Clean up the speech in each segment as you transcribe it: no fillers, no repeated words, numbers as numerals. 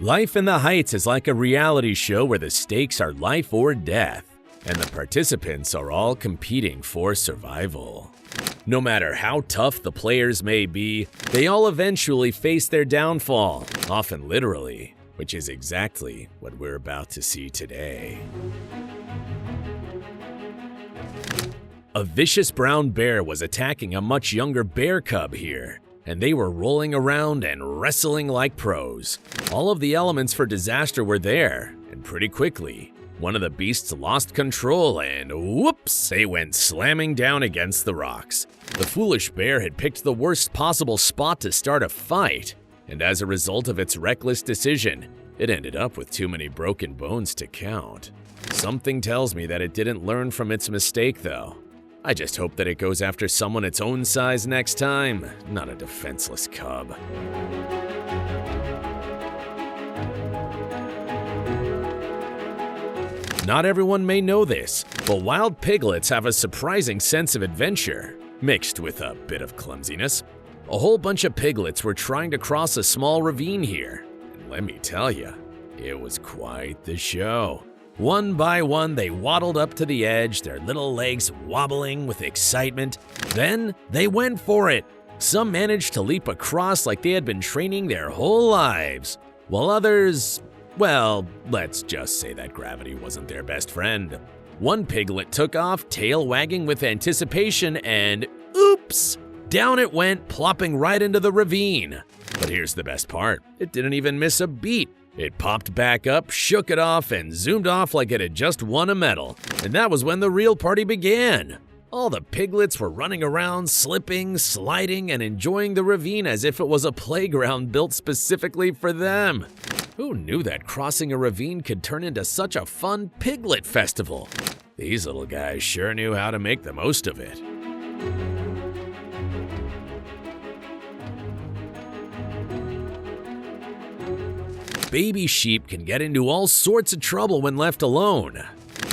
Life in the Heights is like a reality show where the stakes are life or death, and the participants are all competing for survival. No matter how tough the players may be, they all eventually face their downfall, often literally, which is exactly what we're about to see today. A vicious brown bear was attacking a much younger bear cub here, and they were rolling around and wrestling like pros. All of the elements for disaster were there, and pretty quickly, one of the beasts lost control and whoops, they went slamming down against the rocks. The foolish bear had picked the worst possible spot to start a fight, and as a result of its reckless decision, it ended up with too many broken bones to count. Something tells me that it didn't learn from its mistake though. I just hope that it goes after someone its own size next time, not a defenseless cub. Not everyone may know this, but wild piglets have a surprising sense of adventure, mixed with a bit of clumsiness. A whole bunch of piglets were trying to cross a small ravine here, and let me tell you, it was quite the show. One by one, they waddled up to the edge, their little legs wobbling with excitement. Then they went for it. Some managed to leap across like they had been training their whole lives, while others, well, let's just say that gravity wasn't their best friend. One piglet took off, tail wagging with anticipation, and oops! Down it went, plopping right into the ravine. But here's the best part, it didn't even miss a beat. It popped back up, shook it off, and zoomed off like it had just won a medal. And that was when the real party began. All the piglets were running around, slipping, sliding, and enjoying the ravine as if it was a playground built specifically for them. Who knew that crossing a ravine could turn into such a fun piglet festival? These little guys sure knew how to make the most of it. Baby sheep can get into all sorts of trouble when left alone.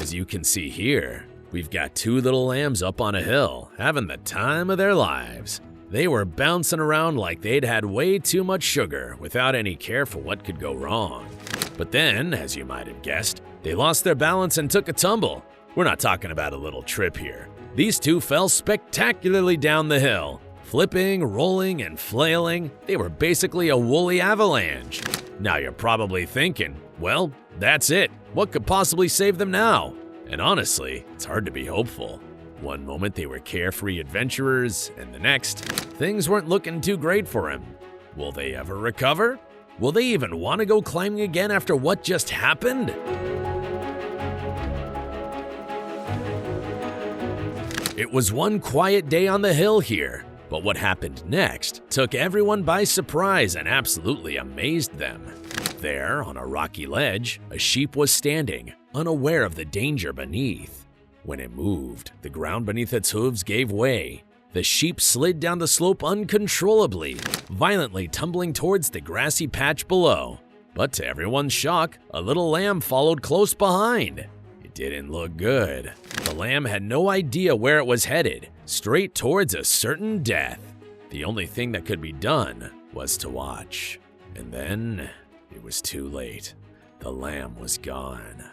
As you can see here, we've got two little lambs up on a hill, having the time of their lives. They were bouncing around like they'd had way too much sugar without any care for what could go wrong. But then, as you might have guessed, they lost their balance and took a tumble. We're not talking about a little trip here. These two fell spectacularly down the hill. Flipping, rolling, and flailing, they were basically a woolly avalanche. Now you're probably thinking, well, that's it. What could possibly save them now? And honestly, it's hard to be hopeful. One moment they were carefree adventurers, and the next, things weren't looking too great for him. Will they ever recover? Will they even want to go climbing again after what just happened? It was one quiet day on the hill here, but what happened next took everyone by surprise and absolutely amazed them. There, on a rocky ledge, a sheep was standing, unaware of the danger beneath. When it moved, the ground beneath its hooves gave way. The sheep slid down the slope uncontrollably, violently tumbling towards the grassy patch below. But to everyone's shock, a little lamb followed close behind. It didn't look good. The lamb had no idea where it was headed, straight towards a certain death. The only thing that could be done was to watch. And then it was too late. The lamb was gone.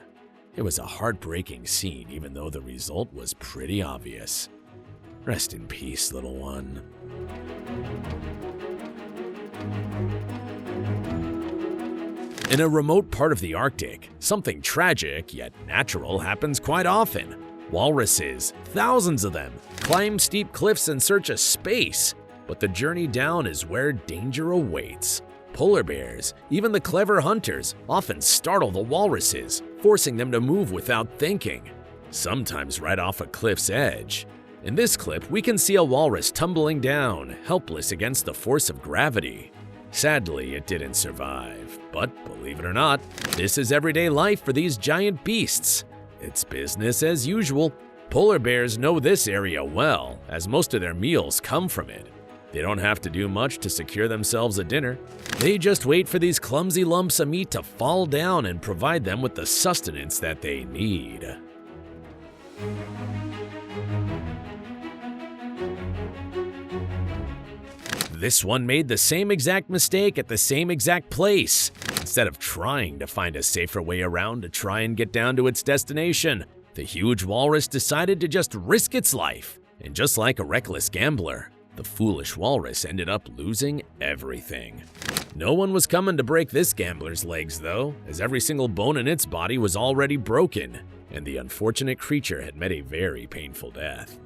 It was a heartbreaking scene, even though the result was pretty obvious. Rest in peace, little one. In a remote part of the Arctic, something tragic yet natural happens quite often. Walruses, thousands of them, climb steep cliffs in search of space, but the journey down is where danger awaits. Polar bears, even the clever hunters, often startle the walruses, forcing them to move without thinking, sometimes right off a cliff's edge. In this clip, we can see a walrus tumbling down, helpless against the force of gravity. Sadly, it didn't survive, but believe it or not, this is everyday life for these giant beasts. It's business as usual. Polar bears know this area well, as most of their meals come from it. They don't have to do much to secure themselves a dinner. They just wait for these clumsy lumps of meat to fall down and provide them with the sustenance that they need. This one made the same exact mistake at the same exact place. Instead of trying to find a safer way around to try and get down to its destination, the huge walrus decided to just risk its life. And just like a reckless gambler, the foolish walrus ended up losing everything. No one was coming to break this gambler's legs though, as every single bone in its body was already broken, and the unfortunate creature had met a very painful death.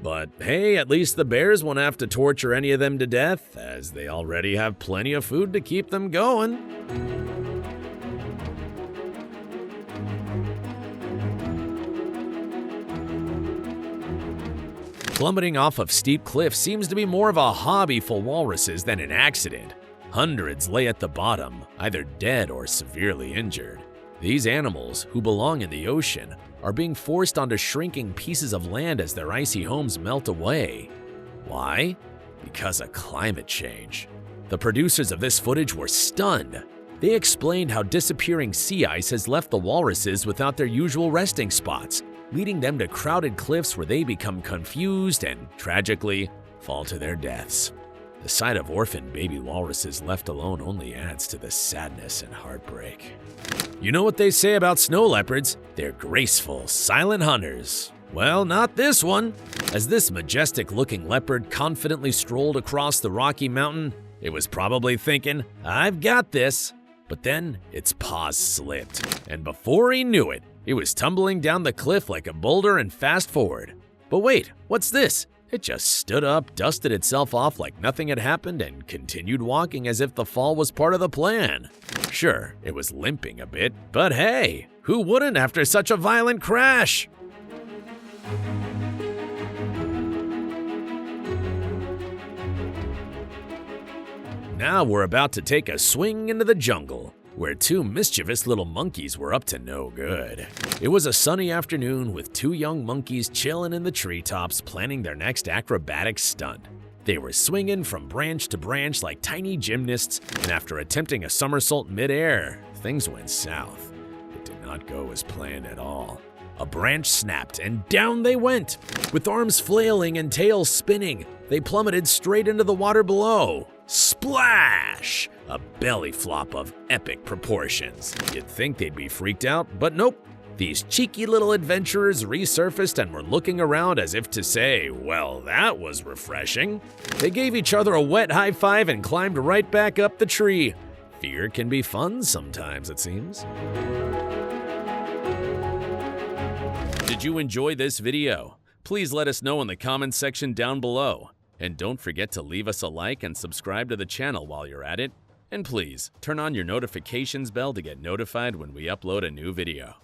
But hey, at least the bears won't have to torture any of them to death, as they already have plenty of food to keep them going. Plummeting off of steep cliffs seems to be more of a hobby for walruses than an accident. Hundreds lay at the bottom, either dead or severely injured. These animals, who belong in the ocean, are being forced onto shrinking pieces of land as their icy homes melt away. Why? Because of climate change. The producers of this footage were stunned. They explained how disappearing sea ice has left the walruses without their usual resting spots, leading them to crowded cliffs where they become confused and, tragically, fall to their deaths. The sight of orphan baby walruses left alone only adds to the sadness and heartbreak. You know what they say about snow leopards? They're graceful, silent hunters. Well, not this one. As this majestic-looking leopard confidently strolled across the Rocky Mountain, it was probably thinking, "I've got this." But then its paws slipped, and before he knew it, it was tumbling down the cliff like a boulder and fast forward. But wait, what's this? It just stood up, dusted itself off like nothing had happened, and continued walking as if the fall was part of the plan. Sure, it was limping a bit, but hey, who wouldn't after such a violent crash? Now we're about to take a swing into the jungle, where two mischievous little monkeys were up to no good. It was a sunny afternoon with two young monkeys chilling in the treetops planning their next acrobatic stunt. They were swinging from branch to branch like tiny gymnasts, and after attempting a somersault midair, things went south. It did not go as planned at all. A branch snapped and down they went. With arms flailing and tails spinning, they plummeted straight into the water below. Splash! A belly flop of epic proportions. You'd think they'd be freaked out, but nope. These cheeky little adventurers resurfaced and were looking around as if to say, well, that was refreshing. They gave each other a wet high five and climbed right back up the tree. Fear can be fun sometimes, it seems. Did you enjoy this video? Please let us know in the comments section down below. And don't forget to leave us a like and subscribe to the channel while you're at it. And please, turn on your notifications bell to get notified when we upload a new video.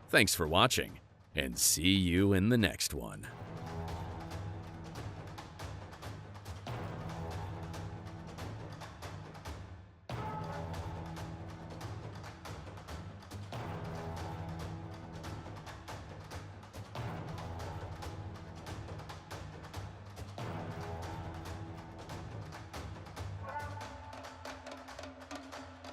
Thanks for watching, and see you in the next one.